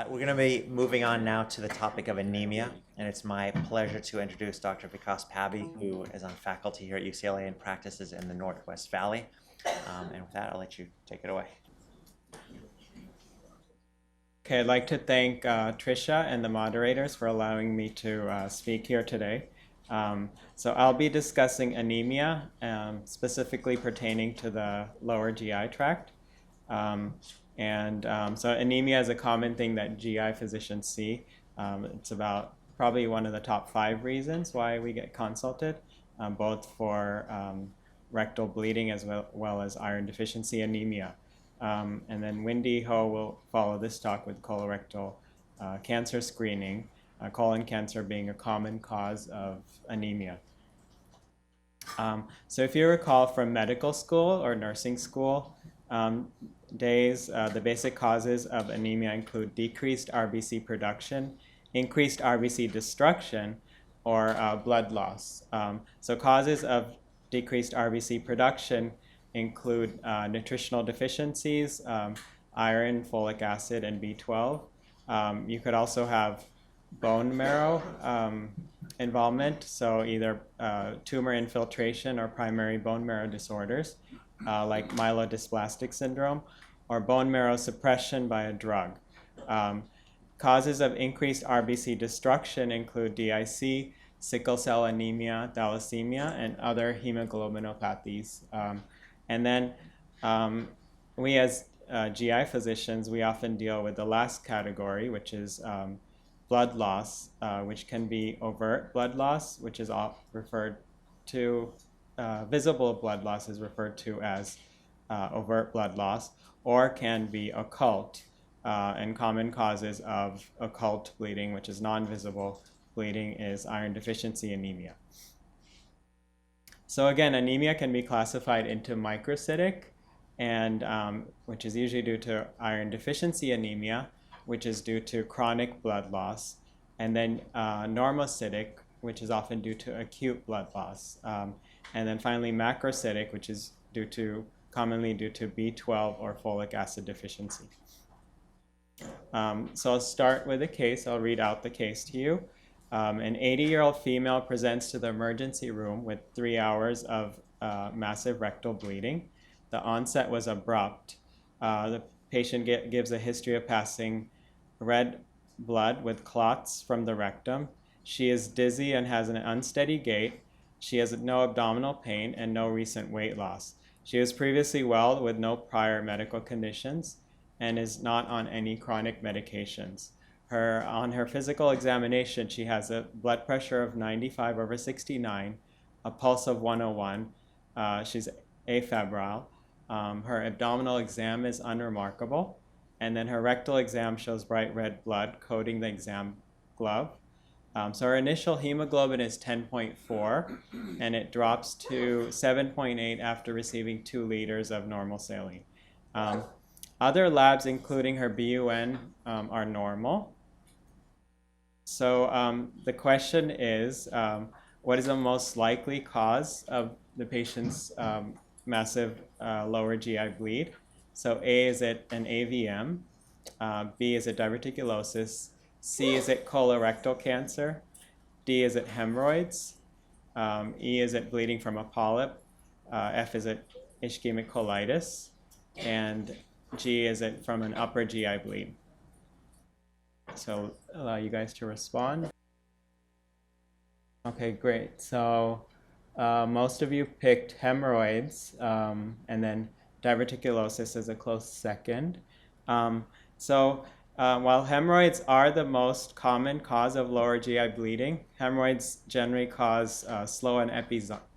We're going to be moving on now to the topic of anemia, and it's my pleasure to introduce Dr. Vikas Pabby, who is on faculty here at UCLA and practices in the Northwest Valley. And with that, I'll let you take it away. Okay, I'd like to thank Tricia and the moderators for allowing me to speak here today. So I'll be discussing anemia, specifically pertaining to the lower GI tract. So anemia is a common thing that GI physicians see. It's about probably one of the top 5 reasons why we get consulted, both for rectal bleeding as well as iron deficiency anemia. And then Wendy Ho will follow this talk with colorectal cancer screening, colon cancer being a common cause of anemia. So if you recall from medical school or nursing school days, the basic causes of anemia include decreased RBC production, increased RBC destruction, or blood loss. So causes of decreased RBC production include nutritional deficiencies, iron, folic acid, and B12. You could also have bone marrow involvement, so either tumor infiltration or primary bone marrow disorders like myelodysplastic syndrome, or bone marrow suppression by a drug. Causes of increased RBC destruction include DIC, sickle cell anemia, thalassemia, and other hemoglobinopathies. And then we as GI physicians, we often deal with the last category, which is blood loss, which can be overt blood loss, which is referred to, visible blood loss is referred to as overt blood loss, or can be occult. And common causes of occult bleeding, which is non-visible bleeding, is iron deficiency anemia. So again, anemia can be classified into microcytic, and which is usually due to iron deficiency anemia, which is due to chronic blood loss, and then normocytic, which is often due to acute blood loss, and then finally macrocytic, which is commonly due to B12 or folic acid deficiency. So I'll start with a case. I'll read out the case to you. An 80-year-old female presents to the emergency room with 3 hours of massive rectal bleeding. The onset was abrupt. The patient gives a history of passing red blood with clots from the rectum. She is dizzy and has an unsteady gait. She has no abdominal pain and no recent weight loss. She was previously well with no prior medical conditions and is not on any chronic medications. On her physical examination, she has a blood pressure of 95/69, a pulse of 101. She's afebrile. Her abdominal exam is unremarkable. And then her rectal exam shows bright red blood coating the exam glove. So her initial hemoglobin is 10.4, and it drops to 7.8 after receiving 2 liters of normal saline. Other labs, including her BUN, are normal. So the question is, what is the most likely cause of the patient's massive lower GI bleed? So A, is it an AVM? B, is it diverticulosis? C, is it colorectal cancer? D, is it hemorrhoids? E, is it bleeding from a polyp? F, is it ischemic colitis? And G, is it from an upper GI bleed? So allow you guys to respond. Okay, great. So most of you picked hemorrhoids, and then diverticulosis is a close second. While hemorrhoids are the most common cause of lower GI bleeding, hemorrhoids generally cause slow and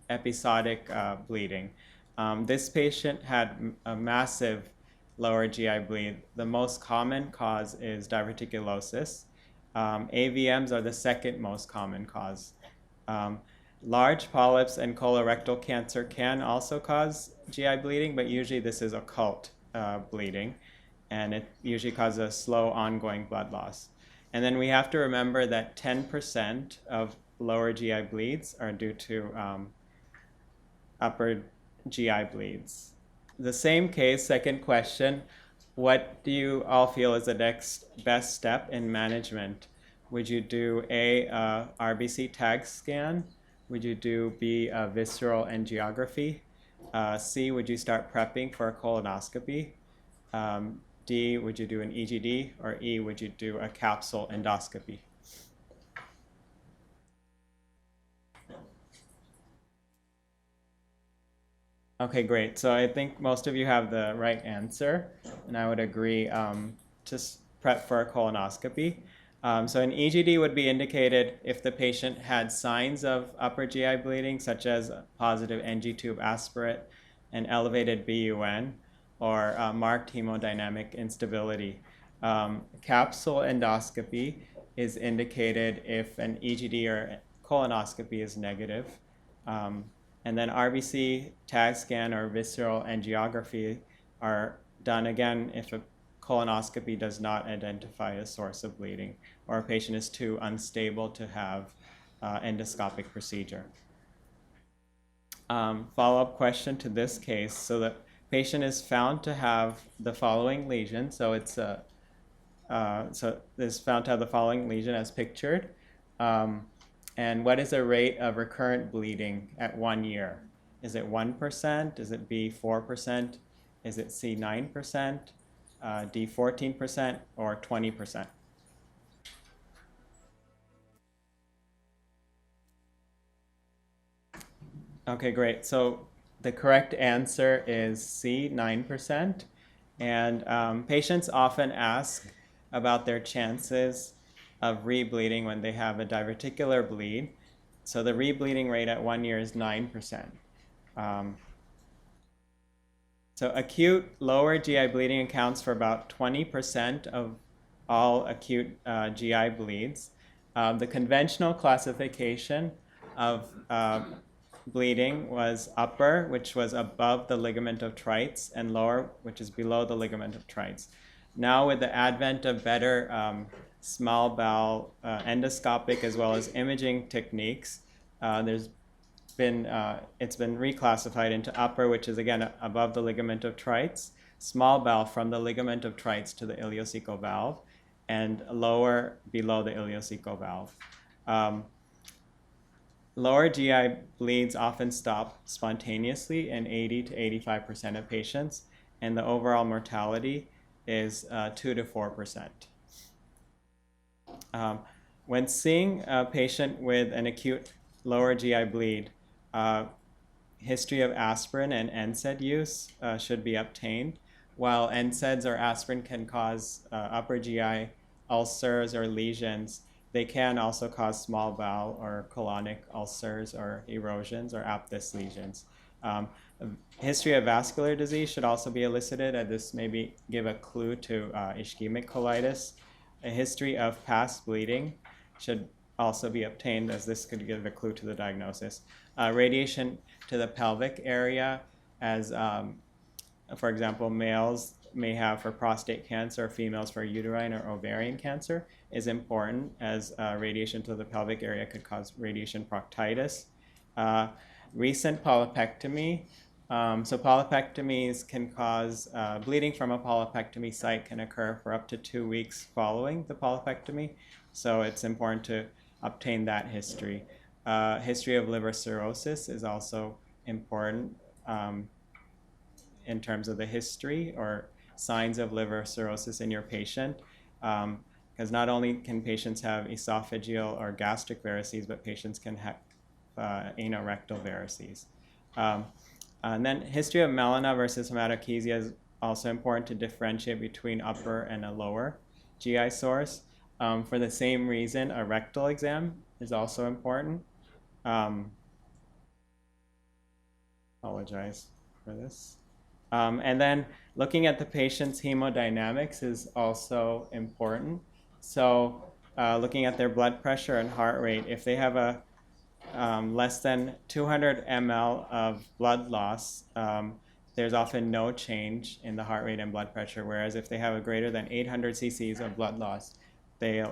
episodic bleeding. This patient had a massive lower GI bleed. The most common cause is diverticulosis. AVMs are the second most common cause. Large polyps and colorectal cancer can also cause GI bleeding, but usually this is occult bleeding, and it usually causes a slow ongoing blood loss. And then we have to remember that 10% of lower GI bleeds are due to upper GI bleeds. The same case, second question, what do you all feel is the next best step in management? Would you do A, RBC tag scan? Would you do B, visceral angiography? C, would you start prepping for a colonoscopy? D, would you do an EGD? Or E, would you do a capsule endoscopy? Okay, great. So I think most of you have the right answer, and I would agree. Just prep for a colonoscopy. So an EGD would be indicated if the patient had signs of upper GI bleeding, such as positive NG tube aspirate, and elevated BUN, or marked hemodynamic instability. Capsule endoscopy is indicated if an EGD or colonoscopy is negative. And then RBC tag scan or visceral angiography are done again if a colonoscopy does not identify a source of bleeding or a patient is too unstable to have endoscopic procedure. Follow-up question to this case. So the patient is found to have the following lesion. So it's found to have the following lesion as pictured. And what is the rate of recurrent bleeding at 1 year? Is it 1%? Is it B, 4%? Is it C, 9%? D, 14%? Or 20%? Okay, great. So the correct answer is C, 9%. And patients often ask about their chances of rebleeding when they have a diverticular bleed. So the rebleeding rate at 1 year is 9%. So acute lower GI bleeding accounts for about 20% of all acute GI bleeds. The conventional classification of bleeding was upper, which was above the ligament of Treitz, and lower, which is below the ligament of Treitz. Now with the advent of better small bowel endoscopic as well as imaging techniques, it's been reclassified into upper, which is again above the ligament of Treitz, small bowel from the ligament of Treitz to the ileocecal valve, and lower below the ileocecal valve. Lower GI bleeds often stop spontaneously in 80 to 85% of patients, and the overall mortality is 2 to 4%. When seeing a patient with an acute lower GI bleed, history of aspirin and NSAID use should be obtained. While NSAIDs or aspirin can cause upper GI ulcers or lesions, they can also cause small bowel or colonic ulcers or erosions or aphthous lesions. History of vascular disease should also be elicited, and this maybe give a clue to ischemic colitis. A history of past bleeding should also be obtained, as this could give a clue to the diagnosis. Radiation to the pelvic area, as for example, males may have for prostate cancer, or females for uterine or ovarian cancer, is important, as radiation to the pelvic area could cause radiation proctitis. Recent polypectomy. So polypectomies can cause bleeding from a polypectomy site can occur for up to 2 weeks following the polypectomy. So it's important to obtain that history. History of liver cirrhosis is also important in terms of the history or signs of liver cirrhosis in your patient. Because not only can patients have esophageal or gastric varices, but patients can have anorectal varices. And then history of melena versus hematochezia is also important to differentiate between upper and a lower GI source. For the same reason, a rectal exam is also important. Apologize for this. And then looking at the patient's hemodynamics is also important. So looking at their blood pressure and heart rate, if they have a less than 200 ml of blood loss, there's often no change in the heart rate and blood pressure, whereas if they have a greater than 800 cc's of blood loss, they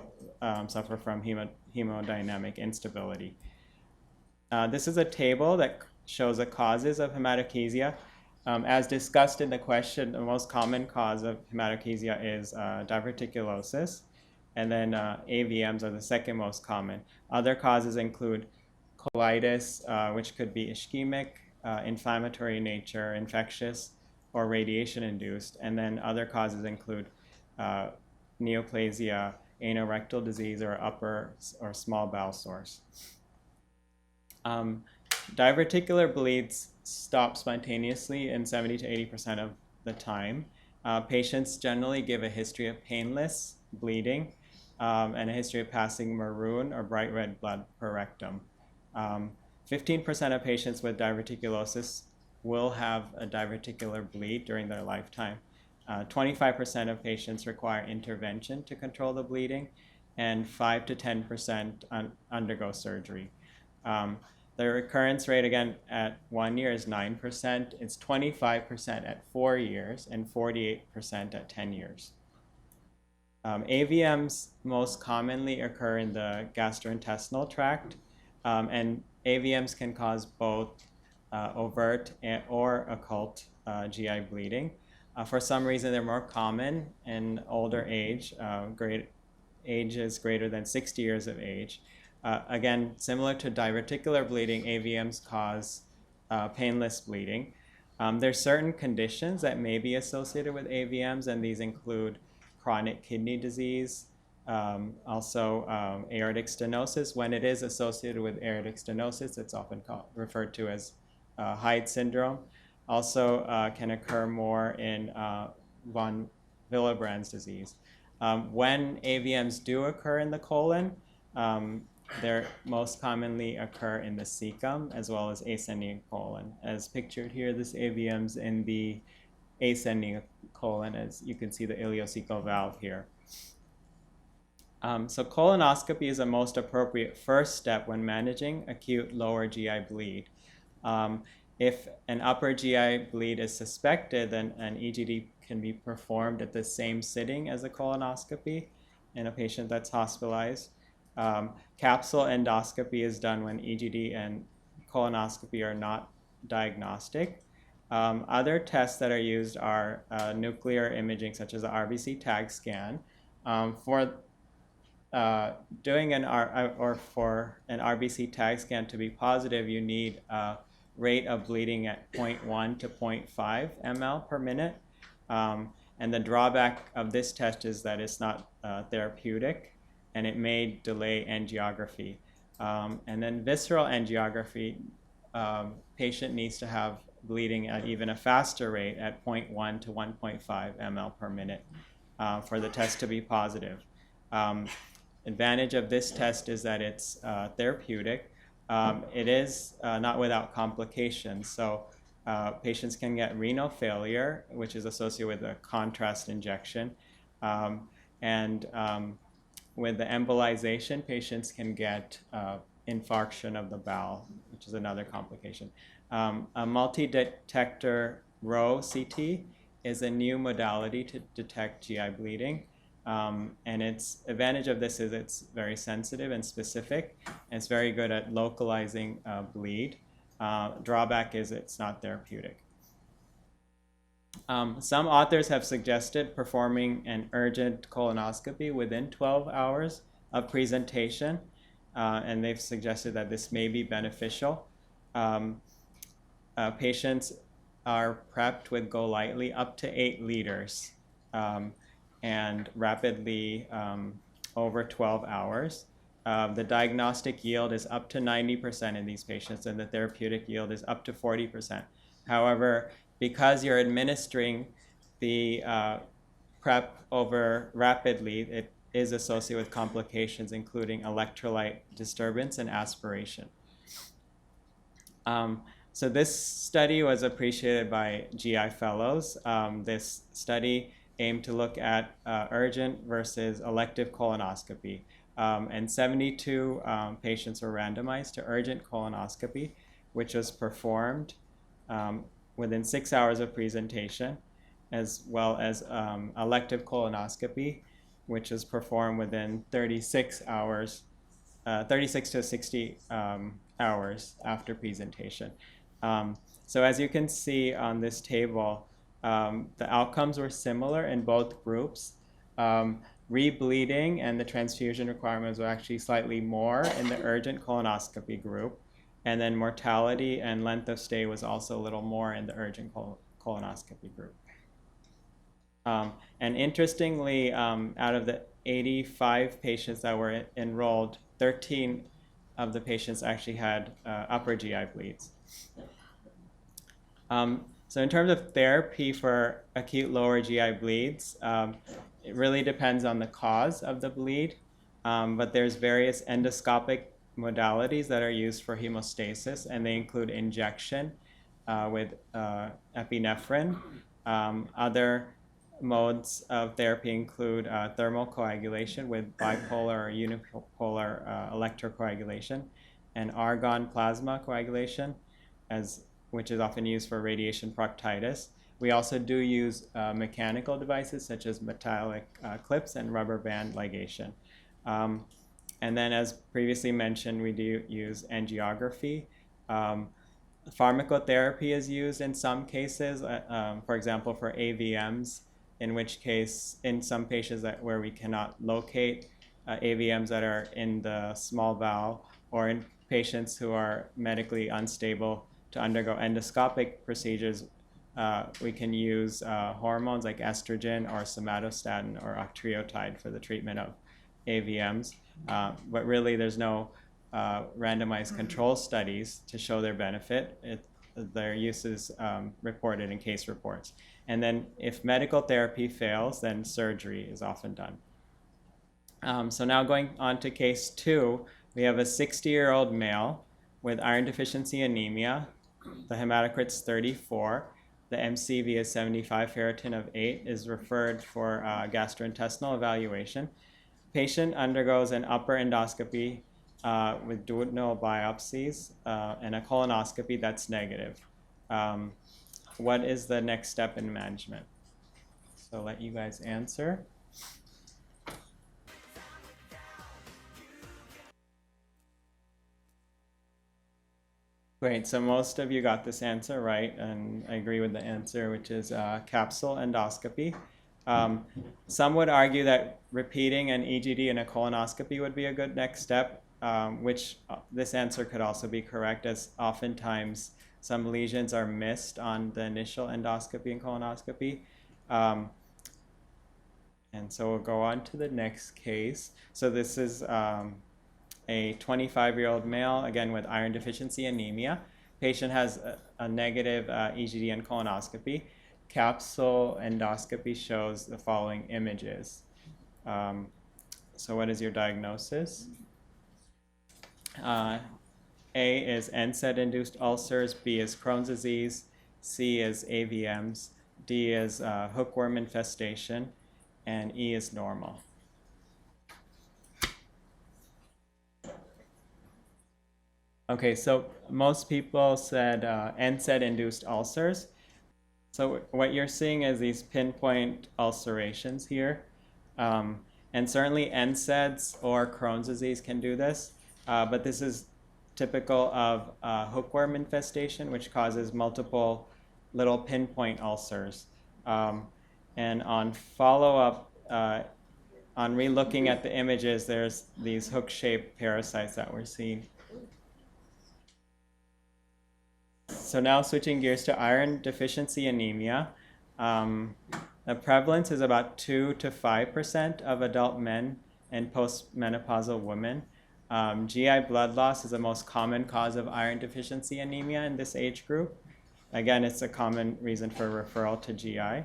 suffer from hemodynamic instability. This is a table that shows the causes of hematochezia. As discussed in the question, the most common cause of hematochezia is diverticulosis, and then AVMs are the second most common. Other causes include colitis, which could be ischemic, inflammatory in nature, infectious, or radiation-induced, and then other causes include neoplasia, anorectal disease, or upper or small bowel sores. Diverticular bleeds stop spontaneously in 70 to 80% of the time. Patients generally give a history of painless bleeding and a history of passing maroon or bright red blood per rectum. 15% of patients with diverticulosis will have a diverticular bleed during their lifetime. 25% of patients require intervention to control the bleeding, and 5 to 10% undergo surgery. The recurrence rate, again, at 1 year is 9%. It's 25% at 4 years and 48% at 10 years. AVMs most commonly occur in the gastrointestinal tract, and AVMs can cause both overt or occult GI bleeding. For some reason, they're more common in older age, ages greater than 60 years of age. Again, similar to diverticular bleeding, AVMs cause painless bleeding. There are certain conditions that may be associated with AVMs, and these include chronic kidney disease, also aortic stenosis. When it is associated with aortic stenosis, it's often referred to as Hyde syndrome. Also can occur more in von Willebrand's disease. When AVMs do occur in the colon, they most commonly occur in the cecum as well as ascending colon. As pictured here, this AVMs in the ascending colon, as you can see the ileocecal valve here. So colonoscopy is the most appropriate first step when managing acute lower GI bleed. If an upper GI bleed is suspected, then an EGD can be performed at the same sitting as a colonoscopy in a patient that's hospitalized. Capsule endoscopy is done when EGD and colonoscopy are not diagnostic. Other tests that are used are nuclear imaging, such as the RBC tag scan. For doing for an RBC tag scan to be positive, you need a rate of bleeding at 0.1 to 0.5 ml per minute. And the drawback of this test is that it's not therapeutic, and it may delay angiography. And then visceral angiography, patient needs to have bleeding at even a faster rate at 0.1 to 1.5 ml per minute for the test to be positive. Advantage of this test is that it's therapeutic. It is not without complications. So patients can get renal failure, which is associated with a contrast injection. With the embolization, patients can get infarction of the bowel, which is another complication. A multi-detector row CT is a new modality to detect GI bleeding. And its advantage of this is it's very sensitive and specific, and it's very good at localizing bleed. Drawback is it's not therapeutic. Some authors have suggested performing an urgent colonoscopy within 12 hours of presentation, and they've suggested that this may be beneficial. Patients are prepped with GoLightly up to 8 liters and rapidly over 12 hours. The diagnostic yield is up to 90% in these patients, and the therapeutic yield is up to 40%. However, because you're administering the prep over rapidly, it is associated with complications, including electrolyte disturbance and aspiration. So this study was appreciated by GI fellows. This study aimed to look at urgent versus elective colonoscopy. And 72 patients were randomized to urgent colonoscopy, which was performed within 6 hours of presentation, as well as elective colonoscopy, which is performed within 36 to 60 hours after presentation. So as you can see on this table, the outcomes were similar in both groups. Rebleeding and the transfusion requirements were actually slightly more in the urgent colonoscopy group. And then mortality and length of stay was also a little more in the urgent colonoscopy group. And interestingly, out of the 85 patients that were enrolled, 13 of the patients actually had upper GI bleeds. So in terms of therapy for acute lower GI bleeds, it really depends on the cause of the bleed, but there's various endoscopic modalities that are used for hemostasis, and they include injection with epinephrine. Other modes of therapy include thermal coagulation with bipolar or unipolar electrocoagulation, and argon plasma coagulation, which is often used for radiation proctitis. We also do use mechanical devices such as metallic clips and rubber band ligation. And then, as previously mentioned, we do use angiography. Pharmacotherapy is used in some cases, for example, for AVMs, in which case, in some patients where we cannot locate AVMs that are in the small bowel, or in patients who are medically unstable to undergo endoscopic procedures, we can use hormones like estrogen or somatostatin or octreotide for the treatment of AVMs. But really, there's no randomized control studies to show their benefit. Their use is reported in case reports. And then if medical therapy fails, then surgery is often done. So now going on to case 2, we have a 60-year-old male with iron deficiency anemia. The hematocrit's 34. The MCV is 75, ferritin of 8, is referred for gastrointestinal evaluation. Patient undergoes an upper endoscopy with duodenal biopsies and a colonoscopy that's negative. What is the next step in management? So I'll let you guys answer. Great, so most of you got this answer right, and I agree with the answer, which is capsule endoscopy. Some would argue that repeating an EGD and a colonoscopy would be a good next step, which this answer could also be correct, as oftentimes some lesions are missed on the initial endoscopy and colonoscopy. And so we'll go on to the next case. So this is a 25-year-old male, again with iron deficiency anemia. Patient has a negative EGD and colonoscopy. Capsule endoscopy shows the following images. So what is your diagnosis? A is NSAID-induced ulcers, B is Crohn's disease, C is AVMs, D is hookworm infestation, and E is normal. Okay, so most people said NSAID-induced ulcers. So what you're seeing is these pinpoint ulcerations here. And certainly NSAIDs or Crohn's disease can do this, but this is typical of hookworm infestation, which causes multiple little pinpoint ulcers. And on follow-up, on re-looking at the images, there's these hook-shaped parasites that we're seeing. So now switching gears to iron deficiency anemia. The prevalence is about 2 to 5% of adult men and postmenopausal women. GI blood loss is the most common cause of iron deficiency anemia in this age group. Again, it's a common reason for referral to GI.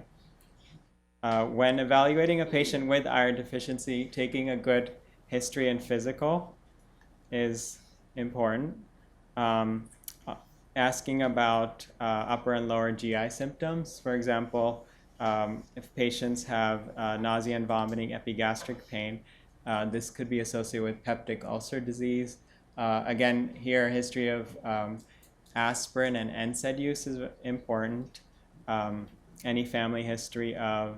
When evaluating a patient with iron deficiency, taking a good history and physical is important. Asking about upper and lower GI symptoms. For example, if patients have nausea and vomiting, epigastric pain, this could be associated with peptic ulcer disease. Again, here, history of aspirin and NSAID use is important. Any family history of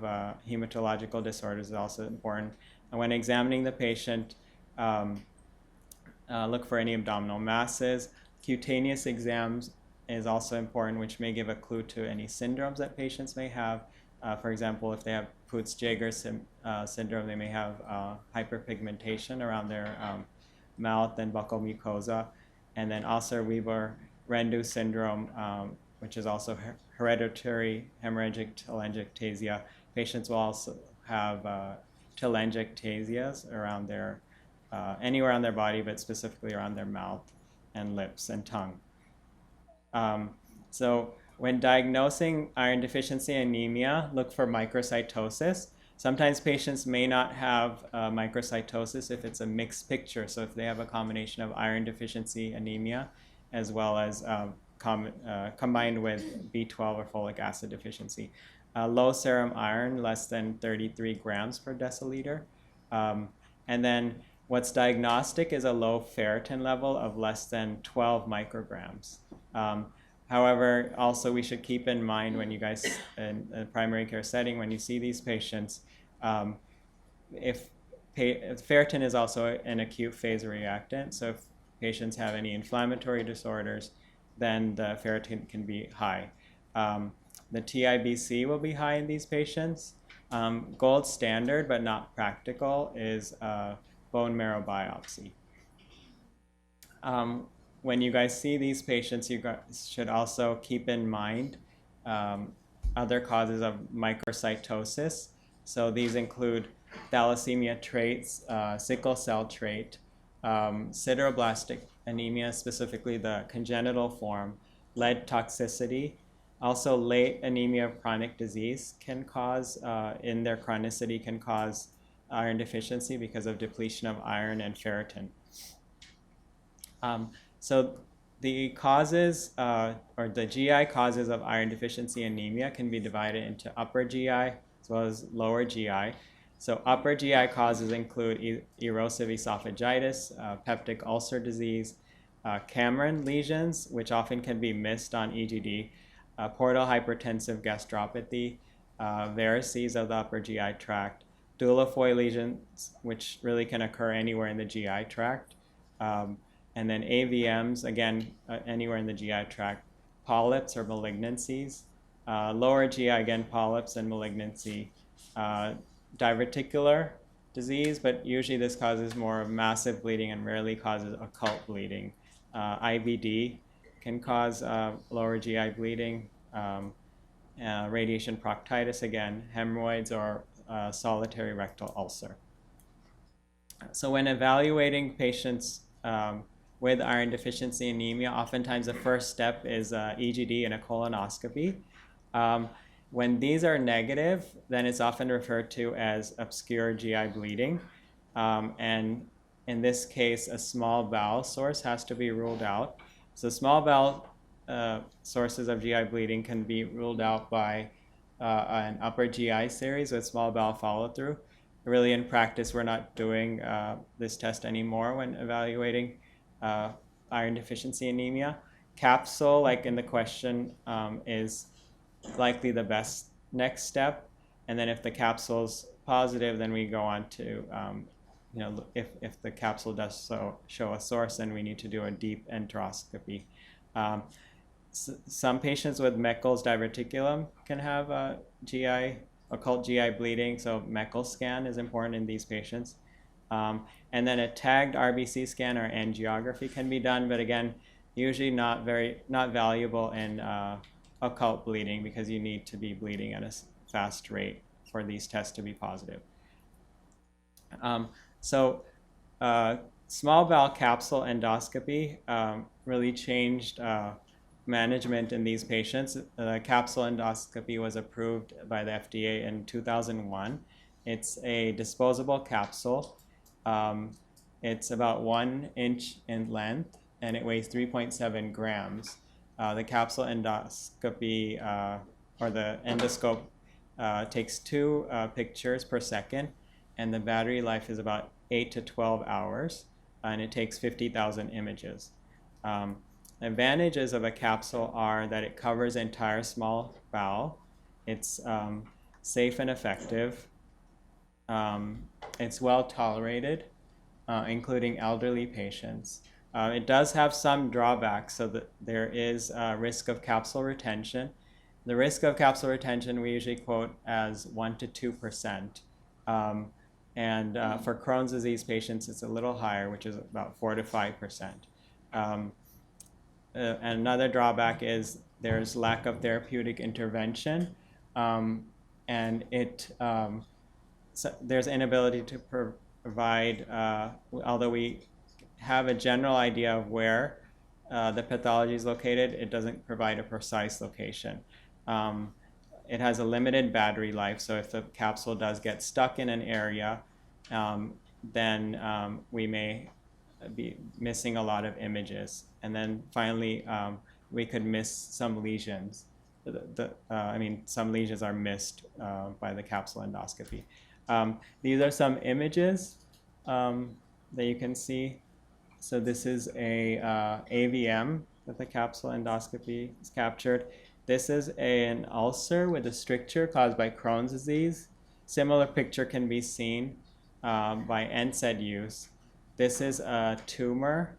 hematological disorders is also important. And when examining the patient, look for any abdominal masses. Cutaneous exams is also important, which may give a clue to any syndromes that patients may have. For example, if they have Peutz-Jeghers syndrome, they may have hyperpigmentation around their mouth and buccal mucosa. And then Ulcer-Weaver-Rendu syndrome, which is also hereditary hemorrhagic telangiectasia. Patients will also have telangiectasias around their, anywhere on their body, but specifically around their mouth and lips and tongue. So when diagnosing iron deficiency anemia, look for microcytosis. Sometimes patients may not have microcytosis if it's a mixed picture. So if they have a combination of iron deficiency anemia as well as combined with B12 or folic acid deficiency. Low serum iron, less than 33 grams per deciliter. And then what's diagnostic is a low ferritin level of less than 12 micrograms. However, also we should keep in mind when you guys, in a primary care setting, when you see these patients, if ferritin is also an acute phase reactant, so if patients have any inflammatory disorders, then the ferritin can be high. The TIBC will be high in these patients. Gold standard, but not practical, is bone marrow biopsy. When you guys see these patients, you guys should also keep in mind other causes of microcytosis. So these include thalassemia traits, sickle cell trait, sideroblastic anemia, specifically the congenital form, lead toxicity. Also, late anemia of chronic disease can cause, in their chronicity, can cause iron deficiency because of depletion of iron and ferritin. So the causes, or the GI causes of iron deficiency anemia can be divided into upper GI as well as lower GI. So upper GI causes include erosive esophagitis, peptic ulcer disease, Cameron lesions, which often can be missed on EGD, portal hypertensive gastropathy, varices of the upper GI tract, doulofoy lesions, which really can occur anywhere in the GI tract, and then AVMs, again, anywhere in the GI tract, polyps or malignancies, lower GI, again, polyps and malignancy, diverticular disease, but usually this causes more massive bleeding and rarely causes occult bleeding. IBD can cause lower GI bleeding, radiation proctitis, again, hemorrhoids or solitary rectal ulcer. So when evaluating patients with iron deficiency anemia, oftentimes the first step is EGD and a colonoscopy. When these are negative, then it's often referred to as obscure GI bleeding. And in this case, a small bowel source has to be ruled out. So small bowel sources of GI bleeding can be ruled out by an upper GI series with small bowel follow-through. Really, in practice, we're not doing this test anymore when evaluating iron deficiency anemia. Capsule, like in the question, is likely the best next step. And then if the capsule's positive, then we go on to, if the capsule does show a source, then we need to do a deep enteroscopy. Some patients with Meckel's diverticulum can have occult GI bleeding, so Meckel scan is important in these patients. And then a tagged RBC scan or angiography can be done, but again, usually not valuable in occult bleeding because you need to be bleeding at a fast rate for these tests to be positive. Small bowel capsule endoscopy really changed management in these patients. Capsule endoscopy was approved by the FDA in 2001. It's a disposable capsule. It's about 1 inch in length and it weighs 3.7 grams. The capsule endoscopy or the endoscope takes 2 pictures per second, and the battery life is about 8 to 12 hours, and it takes 50,000 images. Advantages of a capsule are that it covers the entire small bowel. It's safe and effective. It's well tolerated, including elderly patients. It does have some drawbacks, so that there is a risk of capsule retention. The risk of capsule retention we usually quote as 1 to 2%. And for Crohn's disease patients, it's a little higher, which is about 4 to 5%. And another drawback is there's lack of therapeutic intervention, and there's inability to provide, although we have a general idea of where the pathology is located, it doesn't provide a precise location. It has a limited battery life, so if the capsule does get stuck in an area, then we may be missing a lot of images. And then finally, we could miss some lesions. Some lesions are missed by the capsule endoscopy. These are some images that you can see. So this is a AVM that the capsule endoscopy is captured. This is an ulcer with a stricture caused by Crohn's disease. Similar picture can be seen by NSAID use. This is a tumor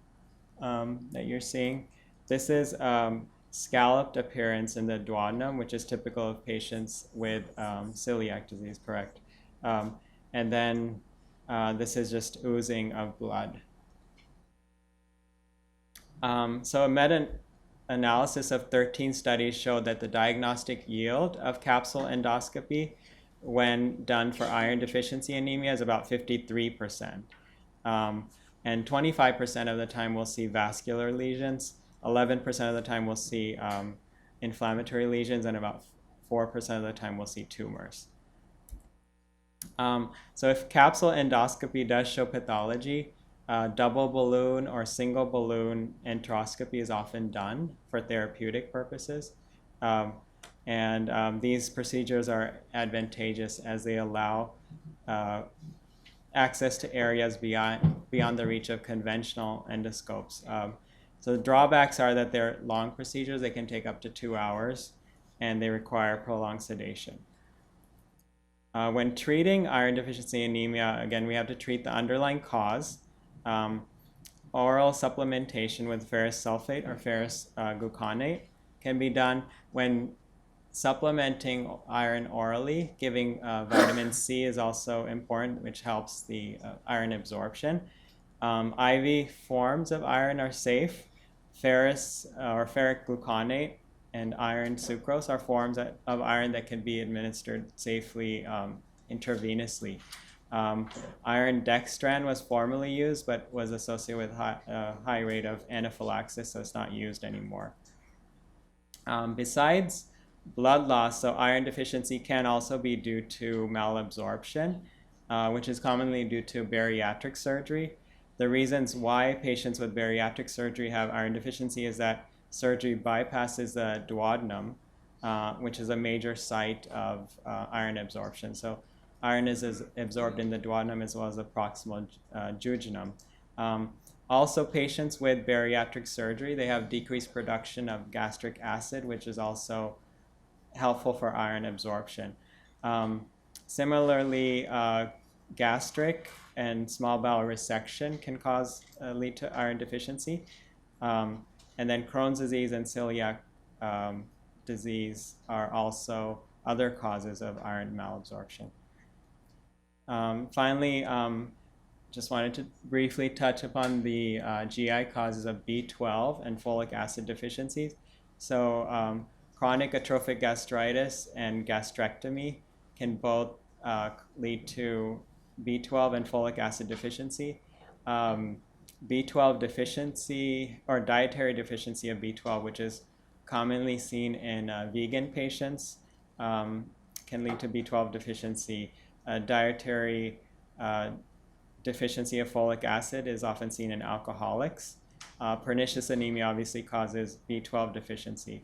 that you're seeing. This is scalloped appearance in the duodenum, which is typical of patients with celiac disease, correct? And then this is just oozing of blood. So a meta-analysis of 13 studies showed that the diagnostic yield of capsule endoscopy when done for iron deficiency anemia is about 53%. And 25% of the time we'll see vascular lesions, 11% of the time we'll see inflammatory lesions, and about 4% of the time we'll see tumors. So if capsule endoscopy does show pathology, double balloon or single balloon enteroscopy is often done for therapeutic purposes. These procedures are advantageous as they allow access to areas beyond the reach of conventional endoscopes. So the drawbacks are that they're long procedures. They can take up to 2 hours, and they require prolonged sedation. When treating iron deficiency anemia, again, we have to treat the underlying cause. Oral supplementation with ferrous sulfate or ferrous gluconate can be done. When supplementing iron orally, giving vitamin C is also important, which helps the iron absorption. IV forms of iron are safe. Ferrous or ferric gluconate and iron sucrose are forms of iron that can be administered safely intravenously. Iron dextran was formerly used, but was associated with high rate of anaphylaxis, so it's not used anymore. Besides blood loss, so iron deficiency can also be due to malabsorption, which is commonly due to bariatric surgery. The reasons why patients with bariatric surgery have iron deficiency is that surgery bypasses the duodenum, which is a major site of iron absorption. So iron is absorbed in the duodenum as well as the proximal jejunum. Also, patients with bariatric surgery, they have decreased production of gastric acid, which is also helpful for iron absorption. Similarly, gastric and small bowel resection can lead to iron deficiency. And then Crohn's disease and celiac disease are also other causes of iron malabsorption. Finally, just wanted to briefly touch upon the GI causes of B12 and folic acid deficiencies. So chronic atrophic gastritis and gastrectomy can both lead to B12 and folic acid deficiency. B12 deficiency or dietary deficiency of B12, which is commonly seen in vegan patients, can lead to B12 deficiency. Dietary deficiency of folic acid is often seen in alcoholics. Pernicious anemia obviously causes B12 deficiency.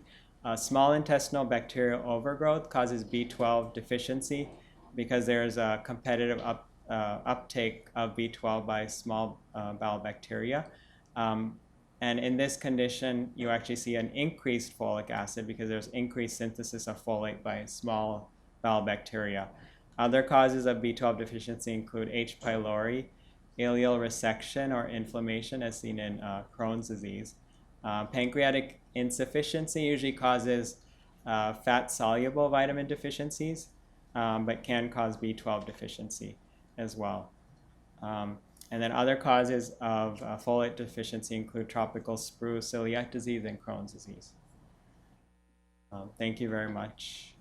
Small intestinal bacterial overgrowth causes B12 deficiency because there's a competitive uptake of B12 by small bowel bacteria. And in this condition, you actually see an increased folic acid because there's increased synthesis of folate by small bowel bacteria. Other causes of B12 deficiency include H. pylori ileal resection or inflammation as seen in Crohn's disease. Pancreatic insufficiency usually causes fat-soluble vitamin deficiencies, but can cause B12 deficiency as well. And then other causes of folate deficiency include tropical sprue, celiac disease, and Crohn's disease. Thank you very much.